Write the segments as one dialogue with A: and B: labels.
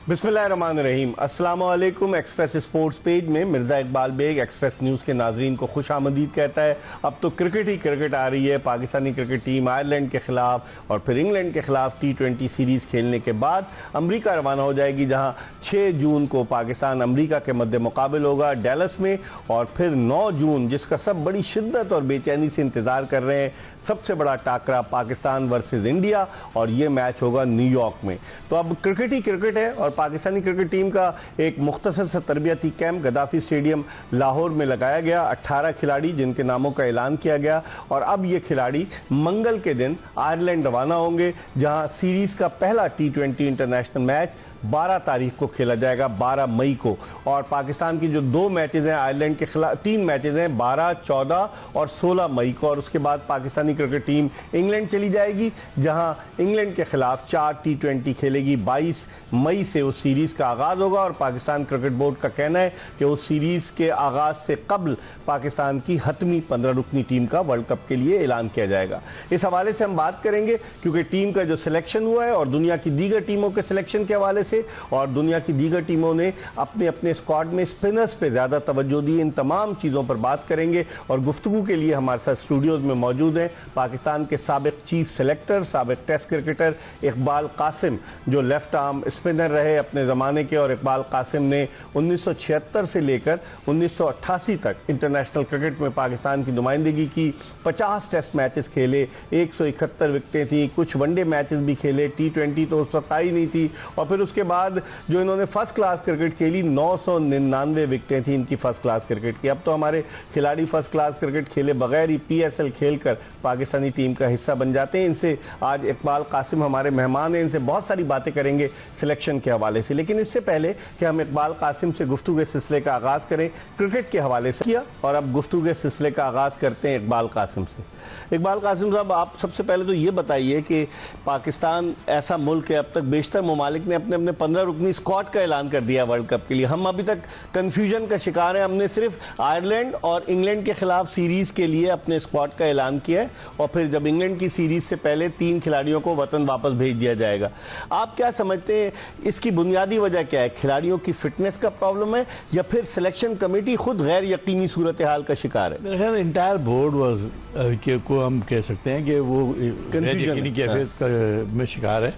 A: बिस्मिल्लाहिर्रहमानिर्रहीम। अस्सलाम वालेकुम। एक्सप्रेस स्पोर्ट्स पेज में मिर्ज़ा इकबाल बेग एक्सप्रेस न्यूज़ के नाजरीन को खुश आमदीद कहता है। अब तो क्रिकेट ही क्रिकेट आ रही है। पाकिस्तानी क्रिकेट टीम आयरलैंड के खिलाफ और फिर इंग्लैंड के खिलाफ T20 सीरीज़ खेलने के बाद अमरीका रवाना हो जाएगी, जहां 6 जून को पाकिस्तान अमरीका के मद्दे मुकाबिल होगा डैलस में, और फिर 9 जून जिसका सब बड़ी शिद्दत और बेचैनी से इंतज़ार कर रहे हैं, सबसे बड़ा टाकरा पाकिस्तान वर्सेस इंडिया, और ये मैच होगा न्यूयॉर्क में। तो अब क्रिकेट ही क्रिकेट है और पाकिस्तानी क्रिकेट टीम का एक मुख्तसर सा तरबियती कैंप गद्दाफी स्टेडियम लाहौर में लगाया गया। 18 खिलाड़ी जिनके नामों का ऐलान किया गया, और अब ये खिलाड़ी मंगल के दिन आयरलैंड रवाना होंगे, जहां सीरीज का पहला T20 इंटरनेशनल मैच 12 तारीख को खेला जाएगा, 12 मई को। और पाकिस्तान की जो 2 मैचेज हैं आयरलैंड के खिलाफ, 3 मैचेज हैं 12, 14 और 16 मई को, और उसके बाद पाकिस्तानी क्रिकेट टीम इंग्लैंड चली जाएगी, जहां इंग्लैंड के खिलाफ 4 T20 खेलेगी। 22 मई से उस सीरीज़ का आगाज़ होगा, और पाकिस्तान क्रिकेट बोर्ड का कहना है कि उस सीरीज़ के आगाज़ से कबल पाकिस्तान की हतमी 15 रुकनी टीम का वर्ल्ड कप के लिए ऐलान किया जाएगा। इस हवाले से हम बात करेंगे, क्योंकि टीम का जो सिलेक्शन हुआ है और दुनिया की दीगर टीमों के सिलेक्शन के हवाले से, और दुनिया की दीगर टीमों ने अपने अपने स्क्वाड में स्पिनर्स पे ज़्यादा तवज्जो दी, इन तमाम चीज़ों पर बात करेंगे। और गुफ्तगू के लिए हमारे साथ स्टूडियोज़ में मौजूद हैं पाकिस्तान के साबिक चीफ सेलेक्टर, साबिक टेस्ट क्रिकेटर इकबाल कासिम, जो लेफ्ट आर्म स्पिनर रहे अपने ज़माने के, और इकबाल कासिम ने 1976 से लेकर 1988 तक इंटरनेशनल क्रिकेट में पाकिस्तान की नुमाइंदगी की। 50 टेस्ट मैचेस खेले, 171 विकेटें थी, कुछ वनडे मैचेस भी खेले, T20 तो उस वक्त आई नहीं थी, और फिर उसके बाद जो इन्होंने फर्स्ट क्लास क्रिकेट खेली, 999 विकेटें थी इनकी फर्स्ट क्लास क्रिकेट की। अब तो हमारे खिलाड़ी फर्स्ट क्लास क्रिकेट खेले बगैर ही PSL खेलकर पाकिस्तानी टीम का हिस्सा बन जाते हैं। इनसे आज इकबाल कासिम हमारे मेहमान हैं, इनसे बहुत सारी बातें करेंगे सिलेक्शन के हवाले से। लेकिन इससे पहले कि हम इकबाल कासिम से गुफ्तगू के सिलसिले का आगाज़ करें, क्रिकेट के हवाले से किया, और अब गुफ्तगू के सिलसिले का आगाज़ करते हैं इकबाल कासिम से। इकबाल कासिम साहब, आप सबसे पहले तो ये बताइए कि पाकिस्तान ऐसा मुल्क है, अब तक बेशतर ममालिक ने अपने अपने 15 रुकनी स्क्वाड का ऐलान कर दिया वर्ल्ड कप के लिए। हम अभी तक कन्फ्यूजन का शिकार हैं। हमने सिर्फ आयरलैंड और इंग्लैंड के खिलाफ सीरीज़ के लिए अपने स्क्वाड का ऐलान किया है, और फिर जब इंग्लैंड की सीरीज़ से पहले 3 खिलाड़ियों को वतन वापस भेज दिया जाएगा। आप क्या समझते हैं, इसकी बुनियादी वजह क्या है? खिलाड़ियों की फिटनेस का प्रॉब्लम है, या फिर सिलेक्शन कमेटी खुद गैर यकीनी सूरत हाल का शिकार है?
B: मेरे ख्याल इंटायर बोर्ड को हम कह सकते हैं कि वो यकीनी कैफियत में शिकार है।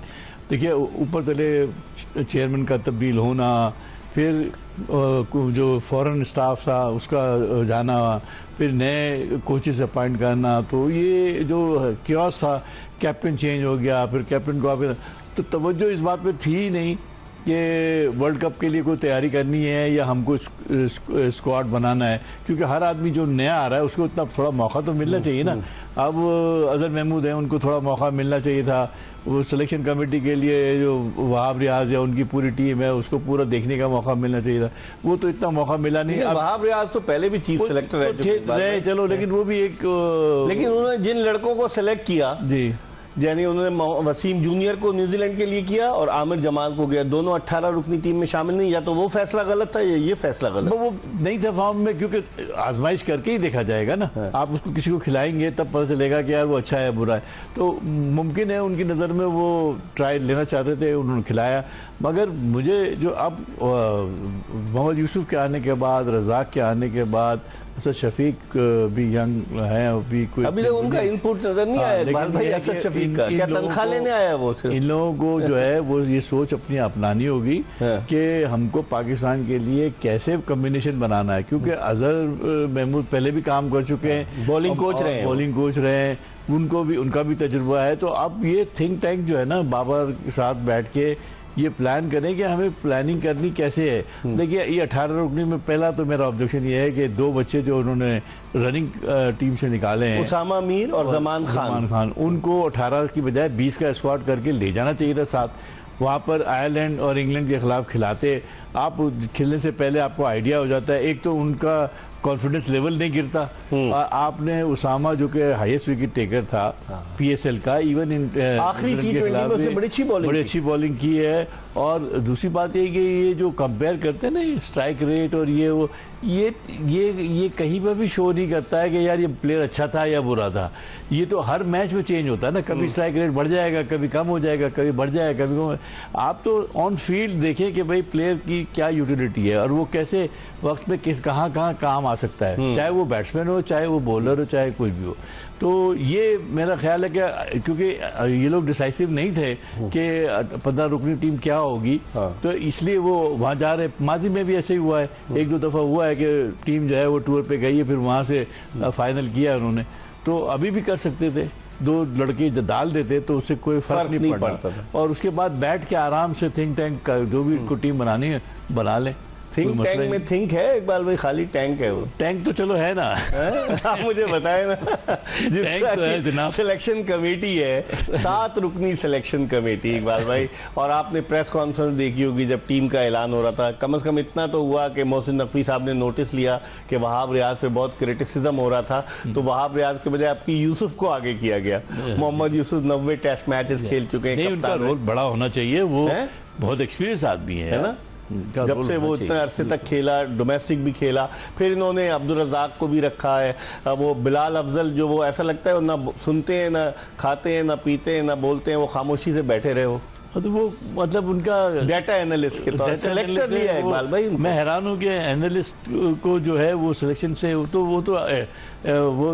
B: देखिए, ऊपर तले चेयरमैन का तब्दील होना, फिर जो फॉरेन स्टाफ था उसका जाना, फिर नए कोचेस अपॉइंट करना, तो ये जो क्योस था, कैप्टन चेंज हो गया, फिर कैप्टन को वापस, तो तवज्जो इस बात पे थी ही नहीं कि वर्ल्ड कप के लिए कोई तैयारी करनी है या हमको स्क्वाड बनाना है, क्योंकि हर आदमी जो नया आ रहा है उसको इतना थोड़ा मौका तो मिलना चाहिए ना। अब अजहर महमूद है, उनको थोड़ा मौका मिलना चाहिए था। वो सिलेक्शन कमेटी के लिए जो वहाब रियाज है, उनकी पूरी टीम है, उसको पूरा देखने का मौका मिलना चाहिए था, वो तो इतना मौका मिला नहीं।
A: वहाब रियाज तो पहले भी चीफ सेलेक्टर
B: रहे, चलो, लेकिन वो भी एक,
A: लेकिन उन्होंने जिन लड़कों को सेलेक्ट किया जी, यानी उन्होंने वसीम जूनियर को न्यूजीलैंड के लिए किया और आमिर जमाल को गया, दोनों 18 रुकनी टीम में शामिल नहीं। या तो वो फैसला गलत था या ये फैसला गलत।
B: वो नहीं था फॉर्म में, क्योंकि आजमाइश करके ही देखा जाएगा ना। आप उसको किसी को खिलाएंगे तब पता चलेगा कि यार वो अच्छा है बुरा है। तो मुमकिन है उनकी नज़र में वो ट्रायल लेना चाहते थे, उन्होंने खिलाया। मगर मुझे जो अब मोहम्मद यूसुफ के आने के बाद, रज़ाक के आने के बाद, असद शफीक भी यंग है, अभी
A: तक उनका इनपुट नजर नहीं आया भाई असद शफीक का। क्या तनख्वाह लेने आया वो? सिर्फ
B: इन लोगों को जो है वो ये सोच अपनी अपनानी होगी कि हमको पाकिस्तान के लिए कैसे कम्बिनेशन बनाना है, क्योंकि अजहर महमूद पहले भी काम कर चुके हैं,
A: बॉलिंग कोच रहे हैं,
B: उनका भी तजुर्बा है। तो अब ये थिंक टैंक जो है ना, बाबर के साथ बैठ के ये प्लान करें कि हमें प्लानिंग करनी कैसे है। देखिए, ये 18 रुकनी में पहला तो मेरा ऑब्जेक्शन ये है कि 2 बच्चे जो उन्होंने रनिंग टीम से निकाले हैं,
A: उसामा मीर और जमान खान,
B: उनको 18 की बजाय 20 का स्क्वाड करके ले जाना चाहिए था साथ। वहाँ पर आयरलैंड और इंग्लैंड के खिलाफ खिलाते, आप खेलने से पहले आपको आइडिया हो जाता है, एक तो उनका कॉन्फिडेंस लेवल नहीं गिरता। आपने उसामा जो कि हाईएस्ट विकेट टेकर था PSL का, इवन
A: आखिरी T20 में उसने बड़ी अच्छी बॉलिंग
B: की है। और दूसरी बात ये कि ये जो कंपेयर करते हैं ना स्ट्राइक रेट और ये वो, ये कहीं पर भी शो नहीं करता है कि यार ये प्लेयर अच्छा था या बुरा था। ये तो हर मैच में चेंज होता है ना, कभी स्ट्राइक रेट बढ़ जाएगा, कभी कम हो जाएगा, कभी बढ़ जाएगा, कभी कम। आप तो ऑन फील्ड देखें कि भाई प्लेयर की क्या यूटिलिटी है और वो कैसे वक्त में किस कहाँ काम आ सकता है, चाहे वो बैट्समैन हो, चाहे वो बॉलर हो, चाहे कुछ भी हो। तो ये मेरा ख्याल है कि क्योंकि ये लोग डिसाइसिव नहीं थे कि 15 रुकनी टीम क्या होगी, तो इसलिए वो वहाँ जा रहे। माजी में भी ऐसे ही हुआ है, एक दो दफ़ा हुआ है कि टीम जो है वो टूर पे गई है, फिर वहाँ से फाइनल किया उन्होंने। तो अभी भी कर सकते थे, 2 लड़के डाल देते तो उससे कोई फर्क नहीं पड़ता था। और उसके बाद बैठ के आराम से थिंक टैंक जो भी इनको टीम बनानी है बना लें।
A: थिंक टैंक में थिंक है इकबाल भाई, खाली टैंक है वो?
B: टैंक तो चलो है ना।
A: आप मुझे बताए ना।
B: टैंक तो है जनाब।
A: सिलेक्शन कमेटी है, 7 रुकनी सिलेक्शन कमेटी इकबाल भाई, और आपने प्रेस कॉन्फ्रेंस देखी होगी जब टीम का ऐलान हो रहा था। कम से कम इतना तो हुआ कि मोहसिन नकवी साहब ने नोटिस लिया कि वहाब रियाज पे बहुत क्रिटिसिज्म हो रहा था, तो वहाब रियाज के बजाय आपकी यूसुफ को आगे किया गया। मोहम्मद यूसुफ 90 टेस्ट मैचेस खेल चुके हैं,
B: उनका रोल बड़ा होना चाहिए, वो बहुत एक्सपीरियंस आदमी है ना,
A: जब से वो इतने अरसे तक खेला, डोमेस्टिक भी खेला। फिर इन्होंने अब्दुल रज़ाक को भी रखा है, वो बिलाल अफजल जो वो ऐसा लगता है ना सुनते हैं, ना खाते हैं, ना पीते हैं, ना बोलते हैं, वो खामोशी से बैठे रहे हो।
B: तो वो मतलब उनका
A: डाटा एनालिस्ट के तौर सेलेक्टर भी है इकबाल भाई।
B: मैं हैरान हूँ कि एनालिस्ट को जो है वो सिलेक्शन से वो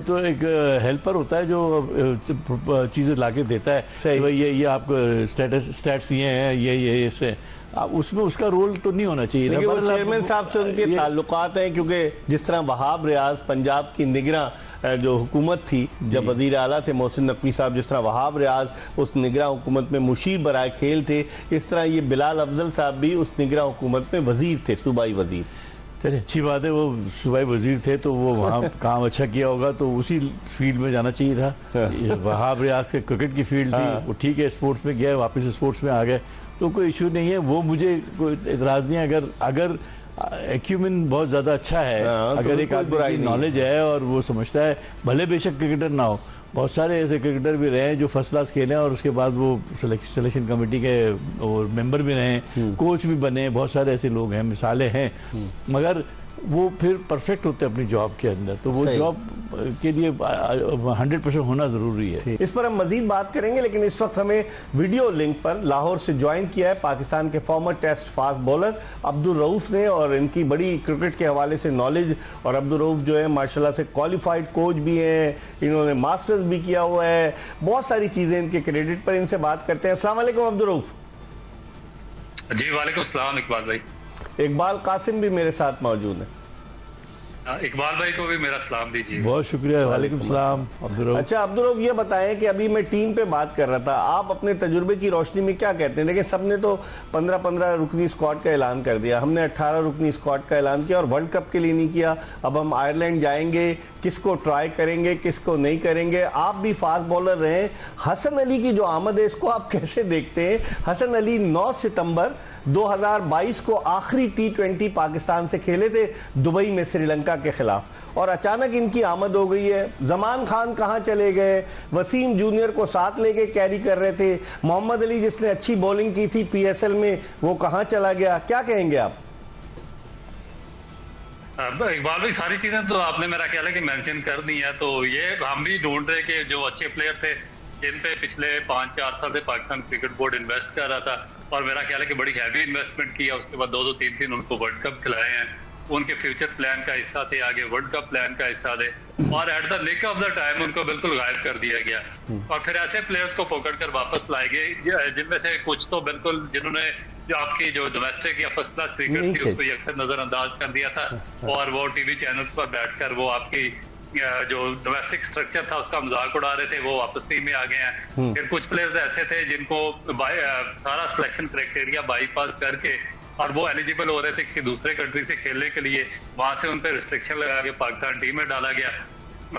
B: तो एक हेल्पर होता है जो चीज़ें लाके देता है। सही, ये आपको स्टैट्स ये हैं, ये इससे उसमें उसका रोल तो नहीं होना चाहिए।
A: वो चेयरमैन साहब से उनके ताल्लुकात हैं, क्योंकि जिस तरह वहाब रियाज पंजाब की निगरान जो हुकूमत थी, जब वजीर आला थे मोहसिन नकवी साहब, जिस तरह वहाब रियाज उस निगरान हुकूमत में मुशीर बराए खेल थे, इस तरह ये बिलाल अफजल साहब भी उस निगरान हुकूमत में वजीर थे, सूबाई वजीर।
B: चलिए अच्छी बात है, वो सूबाई वजीर थे तो वो वहाँ काम अच्छा किया होगा, तो उसी फील्ड में जाना चाहिए था। वहाब रियाज के क्रिकेट की फील्ड थी, वो ठीक है स्पोर्ट्स में गया, वापस स्पोर्ट्स में आ गए, तो कोई इशू नहीं है। वो मुझे कोई एतराज़ नहीं है अगर एक्यूमेन बहुत ज़्यादा अच्छा है, अगर एक आदमी की नॉलेज है और वो समझता है, भले बेशक क्रिकेटर ना हो, बहुत सारे ऐसे क्रिकेटर भी रहे हैं जो फर्स्ट क्लास खेले और उसके बाद वो सिलेक्शन कमेटी के और मेंबर भी रहे, कोच भी बने, बहुत सारे ऐसे लोग हैं, मिसालें हैं, मगर वो फिर परफेक्ट होते हैं अपनी जॉब के अंदर, तो वो जॉब के लिए 100% होना ज़रूरी है।
A: इस पर हम मजीद बात करेंगे, लेकिन इस वक्त हमें वीडियो लिंक पर लाहौर से ज्वाइन किया है पाकिस्तान के former test fast bowler Abdul Rauf ने, और इनकी बड़ी क्रिकेट के हवाले से नॉलेज, और अब्दुल रऊफ जो है माशाल्लाह से क्वालिफाइड कोच भी हैं, इन्होंने मास्टर्स भी किया हुआ है, बहुत सारी चीज़ें इनके क्रेडिट पर। इनसे बात करते हैं। अस्सलाम वालेकुम अब्दुल रऊफ।
C: जी वालेकुम सलाम इकबाल भाई।
A: इकबाल कासिम भी मेरे साथ मौजूद है।
C: इकबाल भाई को भी मेरा सलाम दीजिए।
B: बहुत शुक्रिया। वालेकुम सलाम अब्दुल रऊफ।
A: अच्छा अब्दुल रऊफ, ये बताएं कि अभी मैं टीम पे बात कर रहा था, आप अपने तजुर्बे की रोशनी में क्या कहते हैं? देखिए सबने तो 15-15 रुकनी स्क्वाड का ऐलान कर दिया, हमने 18 रुकनी स्क्वाड का ऐलान किया और वर्ल्ड कप के लिए नहीं किया। अब हम आयरलैंड जाएंगे, किसको ट्राई करेंगे, किसको नहीं करेंगे? आप भी फास्ट बॉलर रहे, हसन अली की जो आमद है इसको आप कैसे देखते हैं? हसन अली 9 सितंबर 2022 को आखिरी T20 पाकिस्तान से खेले थे दुबई में श्रीलंका के खिलाफ, और अचानक इनकी आमद हो गई है। जमान खान कहां चले गए? वसीम जूनियर को साथ लेके कैरी कर रहे थे। मोहम्मद अली जिसने अच्छी बॉलिंग की थी PSL में, वो कहां चला गया? क्या कहेंगे आप?
C: इकबाल भाई सारी चीजें तो आपने मेरा ख्याल है कि मेंशन कर दी है, तो ये हम भी ढूंढ रहे कि जो अच्छे प्लेयर थे जिन पे पिछले 5-4 साल से पाकिस्तान क्रिकेट बोर्ड इन्वेस्ट कर रहा था, और मेरा ख्याल है कि बड़ी हैवी इन्वेस्टमेंट किया, उसके बाद 2-2 3-3 उनको वर्ल्ड कप खिलाए हैं, उनके फ्यूचर प्लान का हिस्सा थे, आगे वर्ल्ड कप प्लान का हिस्सा थे, और at the nick of the time उनको बिल्कुल गायब कर दिया गया। और फिर ऐसे प्लेयर्स को पकड़ कर वापस लाए गए जिनमें से कुछ तो बिल्कुल जिन्होंने जो आपकी जो डोमेस्टिक या फर्स्ट क्लास क्रिकेट थी उसको अक्सर नजरअंदाज कर दिया था, और वो टीवी चैनल्स पर बैठकर वो आपकी जो डोमेस्टिक स्ट्रक्चर था उसका मजाक उड़ा रहे थे, वो वापस टीम में आ गए हैं। फिर कुछ प्लेयर्स ऐसे थे जिनको सारा सिलेक्शन क्राइटेरिया बाईपास करके और वो एलिजिबल हो रहे थे किसी दूसरे कंट्री से खेलने के लिए, वहां से उन पर रिस्ट्रिक्शन लगा के पाकिस्तान टीम में डाला गया।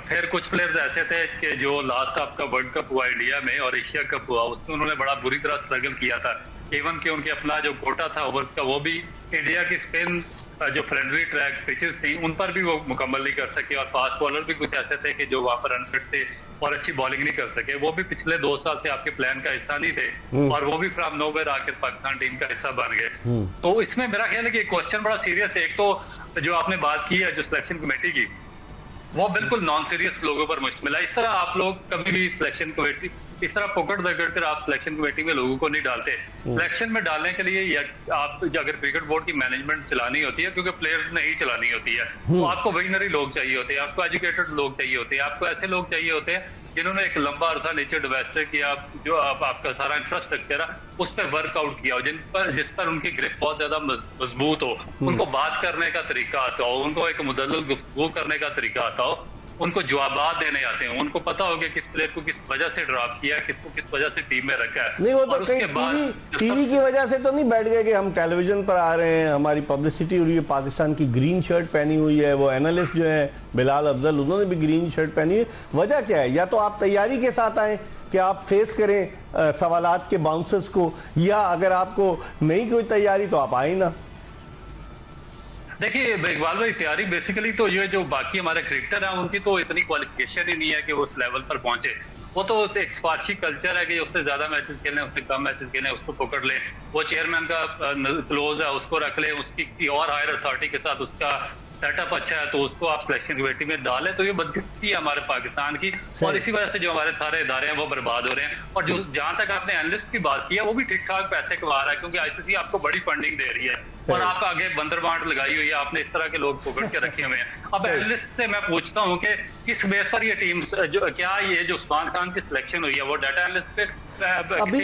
C: फिर कुछ प्लेयर्स ऐसे थे कि जो लास्ट आपका वर्ल्ड कप हुआ इंडिया में और एशिया कप हुआ, उसमें उन्होंने बड़ा बुरी तरह स्ट्रगल किया था, इवन कि उनके अपना जो कोटा था ओवर का वो भी इंडिया की स्पिन जो फ्रेंडली ट्रैक पिचेस थी उन पर भी वो मुकम्मल नहीं कर सके, और फास्ट बॉलर भी कुछ ऐसे थे कि जो वहां पर अनफिट थे और अच्छी बॉलिंग नहीं कर सके, वो भी पिछले 2 साल से आपके प्लान का हिस्सा नहीं थे, और वो भी फ्रॉम नोवेयर आकर पाकिस्तान टीम का हिस्सा बन गए। तो इसमें मेरा ख्याल है कि क्वेश्चन बड़ा सीरियस है। एक तो जो आपने बात की है जो सिलेक्शन कमेटी की, वो बिल्कुल नॉन सीरियस लोगों पर मुश्तमिल है। इस तरह आप लोग कभी भी सिलेक्शन कमेटी इस तरह पकड़ दकड़ कर आप सिलेक्शन कमेटी में लोगों को नहीं डालते। सिलेक्शन में डालने के लिए आप अगर क्रिकेट बोर्ड की मैनेजमेंट चलानी होती है, क्योंकि प्लेयर्स नहीं चलानी होती है, तो आपको विजनरी लोग चाहिए होते हैं, आपको एजुकेटेड लोग चाहिए होते हैं, आपको ऐसे लोग चाहिए होते हैं जिन्होंने एक लंबा अरसा नीचे डोमेस्टिक किया, जो आपका सारा इंफ्रास्ट्रक्चर है उस पर वर्कआउट किया हो, जिस पर उनकी ग्रिप बहुत ज्यादा मजबूत हो, उनको बात करने का तरीका आता हो, उनको एक मुदल्लल गुफ्तगू करने का तरीका आता हो, उनको जवाब देने आते हैं, उनको पता हो कि किस प्लेयर को किस वजह से ड्रॉप किया है, किसको किस वजह से टीम में रखा है।
A: नहीं, वो तो कहीं टीवी की वजह से तो नहीं बैठ गए कि हम टेलीविजन पर आ रहे हैं, हमारी पब्लिसिटी हो रही है, पाकिस्तान की ग्रीन शर्ट पहनी हुई है, वो एनालिस्ट जो है बिलाल अफजल उन्होंने भी ग्रीन शर्ट पहनी है। वजह क्या है? या तो आप तैयारी के साथ आए कि आप फेस करें सवालात के बाउंसर्स को, या अगर आपको नहीं कोई तैयारी तो आप आए ना।
C: देखिए इकबाल भाई, तैयारी बेसिकली तो ये जो बाकी हमारे क्रिकेटर हैं उनकी तो इतनी क्वालिफिकेशन ही नहीं है कि वो उस लेवल पर पहुंचे। वो तो एक स्पार्शी कल्चर है कि उससे ज्यादा मैचेस खेलने, उससे कम मैचेस खेलने, उसको पकड़ ले, वो चेयरमैन का क्लोज है उसको रख ले, उसकी और हायर अथॉरिटी के साथ उसका सेटअप अच्छा है तो उसको आप सिलेक्शन कमेटी में डालें, तो ये बदकिस्मती है हमारे पाकिस्तान की। और इसी वजह से जो हमारे सारे इदारे हैं वो बर्बाद हो रहे हैं। और जो जहां तक आपने एनालिस्ट की बात की है वो भी ठीक ठाक पैसे कमा रहा है, क्योंकि आईसीसी आपको बड़ी फंडिंग दे रही है और आप आगे बंदर बांट लगाई हुई है, आपने इस तरह के लोग पकड़ के रखे हुए हैं। अब एनालिस्ट से मैं पूछता हूँ कि किस बेस पर ये टीम क्या ये जो उस्मान खान की सिलेक्शन हुई है वो डाटा एनालिस्ट पे
A: अभी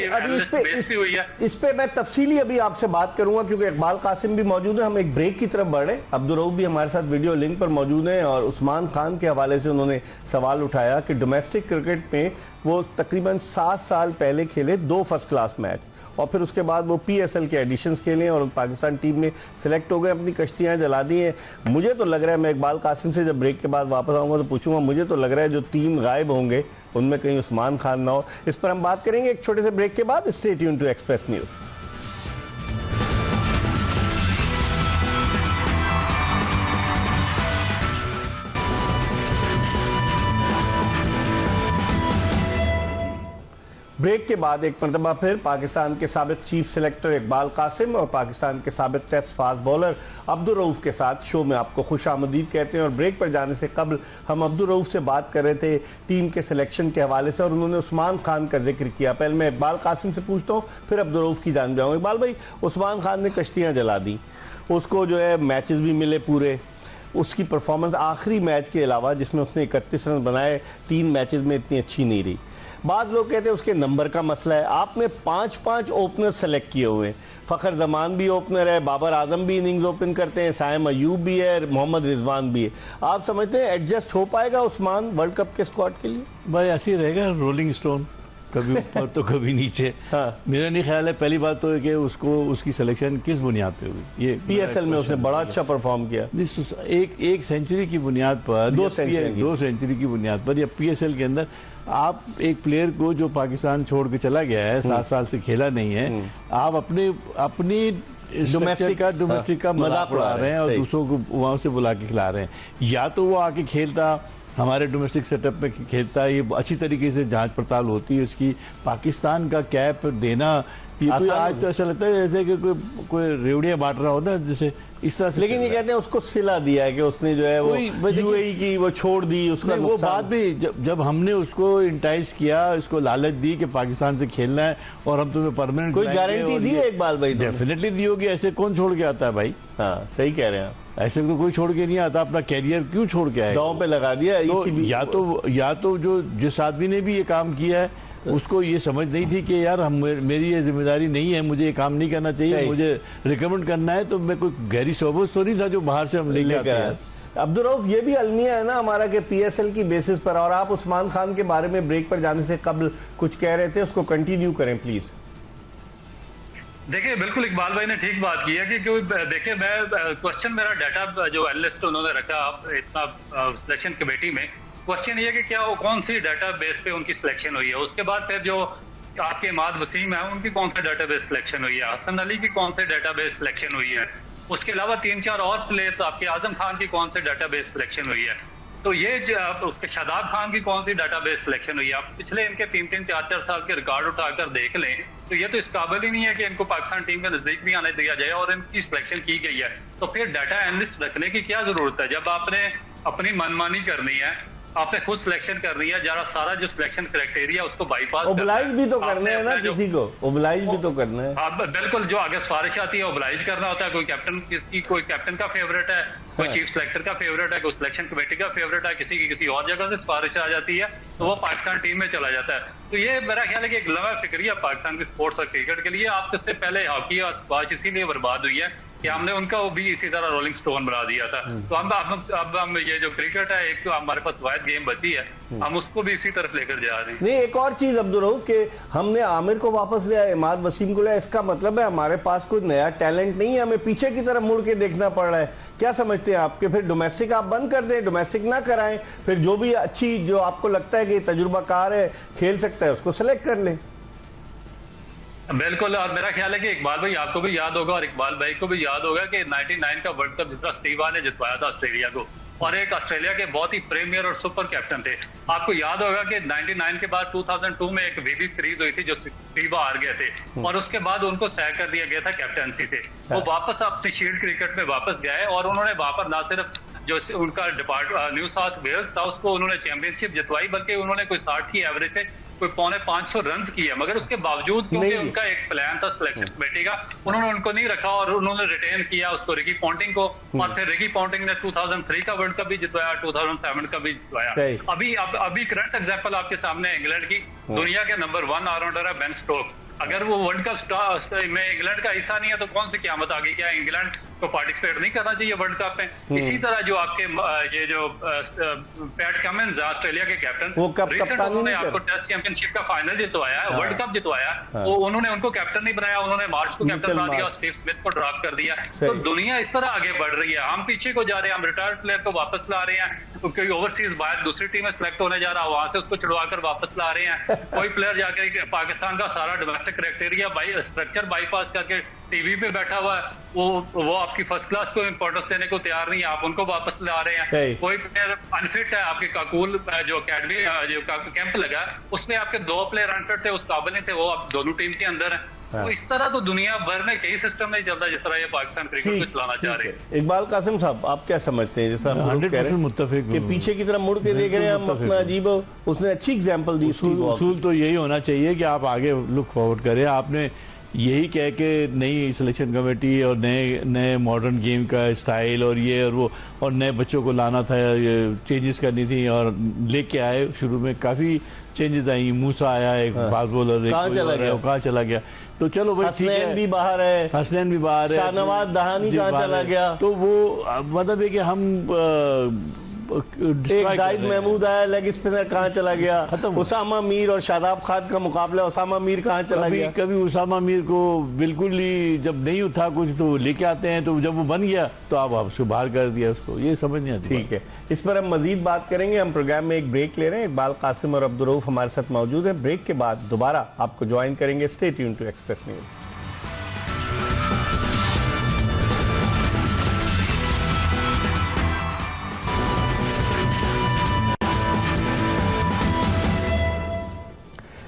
A: इस पे मैं तफसीली अभी आपसे बात करूंगा, क्योंकि इकबाल कासिम भी मौजूद है। हम एक ब्रेक की तरफ बढ़े, अब्दुल रऊफ भी हमारे साथ वीडियो लिंक पर मौजूद हैं और उस्मान खान के हवाले से उन्होंने सवाल उठाया कि डोमेस्टिक क्रिकेट में वो तकरीबन 7 साल पहले खेले 2 फर्स्ट क्लास मैच, और फिर उसके बाद वो PSL के एडिशंस खेले और पाकिस्तान टीम में सिलेक्ट हो गए, अपनी कश्तियां जला दी हैं। मुझे तो लग रहा है, मैं इकबाल कासिम से जब ब्रेक के बाद वापस आऊँगा तो पूछूंगा, मुझे तो लग रहा है जो 3 गायब होंगे उनमें कहीं उस्मान खान ना हो। इस पर हम बात करेंगे एक छोटे से ब्रेक के बाद। Stay tune to Express news. Break के बाद एक मरतबा फिर पाकिस्तान के साबिक चीफ सेलेक्टर इकबाल कासिम और पाकिस्तान के साबिक test fast bowler Abdul Rauf के साथ शो में आपको खुश आमदीद कहते हैं। और ब्रेक पर जाने से कबल हम अब्दुल रऊफ से बात कर रहे थे टीम के सिलेक्शन के हवाले से और उन्होंने उस्मान खान का जिक्र किया। पहले मैं इकबाल कासिम से पूछता हूँ, फिर अब्दुल रऊफ की जान जाऊँगा। इकबाल भाई, उस्मान खान ने कश्तियाँ जला दी, उसको जो है मैचेस भी मिले पूरे, उसकी परफॉर्मेंस आखिरी मैच के अलावा जिसमें उसने 31 रन बनाए 3 मैचेस में इतनी अच्छी नहीं रही। बाद लोग कहते हैं उसके नंबर का मसला है। आपने 5 ओपनर सेलेक्ट किए हुए हैं, फ़खर जमान भी ओपनर है, बाबर आजम भी इनिंग्स ओपन करते हैं, साइम अयूब भी है, मोहम्मद रिजवान भी है। आप समझते हैं एडजस्ट हो पाएगा उस्मान वर्ल्ड कप के स्क्वाड के लिए?
B: भाई ऐसे ही रहेगा, रोलिंग स्टोन, कभी ऊपर तो कभी नीचे। हाँ। मेरा नहीं ख्याल है, पहली बात तो है कि उसको उसकी सिलेक्शन किस बुनियाद पे हुई। ये
A: PSL में उसने बड़ा अच्छा परफॉर्म किया,
B: एक सेंचुरी की बुनियाद पर, 2 सेंचुरी की बुनियाद पर, या PSL के अंदर आप एक प्लेयर को जो पाकिस्तान छोड़ के चला गया है, 7 साल से खेला नहीं है, आप अपनी डोमेस्टिक का मजाक उड़ा रहे हैं और दूसरों को वहां से बुला के खिला रहे हैं। या तो वो आके खेलता, हमारे डोमेस्टिक सेटअप में खेलता है, ये अच्छी तरीके से जांच पड़ताल होती है उसकी। पाकिस्तान का कैप देना ये आज तो ऐसा लगता है जैसे कि कोई रेवड़ियाँ बांट रहा हो ना, जैसे इस तरह से।
A: लेकिन ये कहते हैं उसको सिला दिया है कि उसने जो है वो UAE की वो छोड़ दी, उसका
B: वो बात भी जब हमने उसको इंटाइज किया, उसको लालच दी कि पाकिस्तान से खेलना है और हम तुम्हें परमानेंट,
A: कोई गारंटी दी है इकबाल भाई?
B: डेफिनेटली दी होगी, ऐसे कौन छोड़ के आता है भाई?
A: हाँ, सही कह रहे हैं आप,
B: ऐसे तो कोई छोड़ के नहीं आता, अपना कैरियर क्यों छोड़ के आए?
A: दांव पे लगा दिया।
B: तो या तो जो जिस आदमी ने भी ये काम किया है उसको ये समझ नहीं थी कि यार मेरी ये जिम्मेदारी नहीं है, मुझे ये काम नहीं करना चाहिए, मुझे रिकमेंड करना है, तो मैं कोई गहरी सोबत तो नहीं था जो बाहर से हम लेके आते हैं।
A: अब्दुल रऊफ, ये भी अलमिया है ना हमारा कि PSL की बेसिस पर, और आप उस्मान खान के बारे में ब्रेक पर जाने से कबल कुछ कह रहे थे, उसको कंटिन्यू करें प्लीज।
C: देखिए बिल्कुल इकबाल भाई ने ठीक बात की है कि देखिए मैं क्वेश्चन मेरा डाटा जो एनालिस्ट उन्होंने रखा इतना सिलेक्शन कमेटी में, क्वेश्चन ये कि क्या वो कौन सी डाटा बेस पे उनकी सिलेक्शन हुई है। उसके बाद फिर जो आपके इमाद वसीम है उनकी कौन सा डाटा बेस सिलेक्शन हुई है, हसन अली की कौन से डाटा बेस सिलेक्शन हुई है, उसके अलावा 3-4 और प्लेयर, तो आपके आजम खान की कौन से डाटा बेस सिलेक्शन हुई है, तो ये उसके शादाब खान की कौन सी डाटा बेस सिलेक्शन हुई है। आप पिछले इनके 3-4 साल के रिकॉर्ड उठाकर देख लें तो ये तो इस काबिल ही नहीं है कि इनको पाकिस्तान टीम के नजदीक भी आने दिया जाए और इनकी सिलेक्शन की गई है। तो फिर डाटा एनालिस्ट रखने की क्या जरूरत है? जब आपने अपनी मनमानी करनी है, आपने खुद सिलेक्शन करनी है, जरा सारा जो सिलेक्शन क्राइटेरिया उसको बाईपास
A: ओबलाइज भी तो करना है ना, किसी को ओबलाइज भी तो करना है।
C: अब बिल्कुल, जो आगे सिफारिश आती है ओबलाइज करना होता है। कोई कैप्टन, किसी कोई कैप्टन का फेवरेट है, कोई चीफ सिलेक्टर का फेवरेट है, कोई सिलेक्शन कमेटी का फेवरेट है, किसी की किसी और जगह से सिफारिश आ जाती है तो वो पाकिस्तान टीम में चला जाता है। तो ये मेरा ख्याल है कि एक लंबा फिक्रिया पाकिस्तान की स्पोर्ट्स और क्रिकेट के लिए। आपसे से पहले हॉकी और स्क्वाश इसीलिए बर्बाद हुई है कि हमने उनका वो भी इसी तरह रोलिंग स्टोन बना दिया था। तो अब हम ये जो क्रिकेट है, एक तो हमारे पास वाहिद गेम बची है, हम उसको भी इसी तरफ लेकर जा रहे हैं।
A: नहीं, एक और चीज अब्दुल रऊफ के हमने आमिर को वापस लिया, इमाद वसीम को लिया, इसका मतलब है हमारे पास कोई नया टैलेंट नहीं है, हमें पीछे की तरफ मुड़ के देखना पड़ रहा है। क्या समझते हैं आपके? फिर डोमेस्टिक आप बंद कर दें, डोमेस्टिक ना कराएं, फिर जो भी अच्छी, जो आपको लगता है कि तजुर्बाकार है, खेल सकता है, उसको सेलेक्ट कर लें।
C: बिल्कुल, और मेरा ख्याल है कि इकबाल भाई आपको भी याद होगा और इकबाल भाई को भी याद होगा कि 99 का वर्ल्ड कप जिस तरह स्टीव वाल ने जितवाया था ऑस्ट्रेलिया को, और एक ऑस्ट्रेलिया के बहुत ही प्रीमियर और सुपर कैप्टन थे। आपको याद होगा कि 99 के बाद 2002 में एक वीबी सीरीज हुई थी जो स्टीव हार गए थे और उसके बाद उनको सैक कर दिया गया था कैप्टनसी से। वो वापस अपनी शील्ड क्रिकेट में वापस गए और उन्होंने वापस ना सिर्फ जो उनका न्यू साउथ वेल्स था उसको उन्होंने चैंपियनशिप जितवाई, बल्कि उन्होंने कोई 60 की एवरेज से कोई 550 रन किया। मगर उसके बावजूद क्योंकि उनका एक प्लान था सिलेक्शन कमेटी का, उन्होंने उनको नहीं रखा और उन्होंने रिटेन किया उसको, रिकी पॉन्टिंग को, और फिर रिकी पॉन्टिंग ने 2003 का वर्ल्ड कप भी जितवाया, 2007 का भी जितवाया। अभी करंट एग्जांपल आपके सामने इंग्लैंड की, दुनिया के नंबर 1 ऑलराउंडर है बेन स्टोक्स। अगर वो वर्ल्ड कप में इंग्लैंड का हिस्सा नहीं है तो कौन सी क़यामत आ गई? क्या इंग्लैंड को पार्टिसिपेट नहीं करना चाहिए वर्ल्ड कप में? इसी तरह जो आपके ये जो पैट कमिंस ऑस्ट्रेलिया के कैप्टन,
A: वो
C: उन्होंने आपको टेस्ट चैंपियनशिप का फाइनल जितवाया, वर्ल्ड कप जितवाया, वो उन्होंने उनको कैप्टन नहीं बनाया, उन्होंने मार्च को कैप्टन बना दिया और स्टीव स्मिथ को ड्रॉप कर दिया। तो दुनिया इस तरह आगे बढ़ रही है, हम पीछे को जा रहे हैं, हम रिटायर्ड प्लेयर को वापस ला रहे हैं, क्योंकि ओवरसीज बाहर दूसरी टीम में सिलेक्ट होने जा रहा है, वहां से उसको छुड़वाकर वापस ला रहे हैं। कोई प्लेयर जाकर पाकिस्तान का सारा डोमेस्टिक क्राइटेरिया स्ट्रक्चर बाईपास करके टीवी पे बैठा हुआ है, वो आपकी फर्स्ट क्लास को इंपॉर्टेंस देने को तैयार नहीं है, आप उनको वापस ला रहे हैं। कोई प्लेयर अनफिट है, आपके काकूल जो अकेडमी जो कैंप लगा उसमें आपके 2 प्लेयर अनफिट थे, उस काबिल नहीं थे, वो आप दोनों टीम के अंदर है। तो इस तरह तो दुनिया भर में कई सिस्टम नहीं चलता जिस तरह ये पाकिस्तान क्रिकेट को चलाना चाह रहे हैं।
A: इकबाल कासिम साहब, आप क्या समझते हैं? जैसा
B: 100% मुत्तफिक
A: कि पीछे की तरफ मुड़ के देख रहे हैं हम अपना अजीब, उसने अच्छी एग्जांपल दी।
B: उसूल तो यही होना चाहिए कि आप आगे लुक फॉरवर्ड करें। आपने यही कह के नई सिलेक्शन कमेटी और नए मॉडर्न गेम का स्टाइल और ये और वो और नए बच्चों को लाना था, चेंजेस करनी थी और लेके आए। शुरू में काफ़ी चेंजेस आई, मूसा आया एक फास्ट बॉलर, कहाँ चला गया। तो चलो भाई,
A: हसनैन भी बाहर है,
B: हसनैन भी बाहर है,
A: शाहनवाज दहानी कहाँ चला गया।
B: तो वो मतलब है कि हम
A: एक जाहिद महमूद आया, लेग स्पिनर कहाँ चला गया, खत्म। उसामा मीर और शादाब खान का मुकाबला, उसामा मीर कहाँ चला गया।
B: कभी उसामा मीर को बिल्कुल ही जब नहीं उठा कुछ तो लेके आते हैं, तो जब वो बन गया तो आप उसको बाहर कर दिया, उसको ये समझ नहीं आती।
A: ठीक है, इस पर हम मजीद बात करेंगे। हम प्रोग्राम में एक ब्रेक ले रहे हैं। इकबाल कासिम और अब्दुल रऊफ हमारे साथ मौजूद है। ब्रेक के बाद दोबारा आपको ज्वाइन करेंगे। Stay tune to Express news.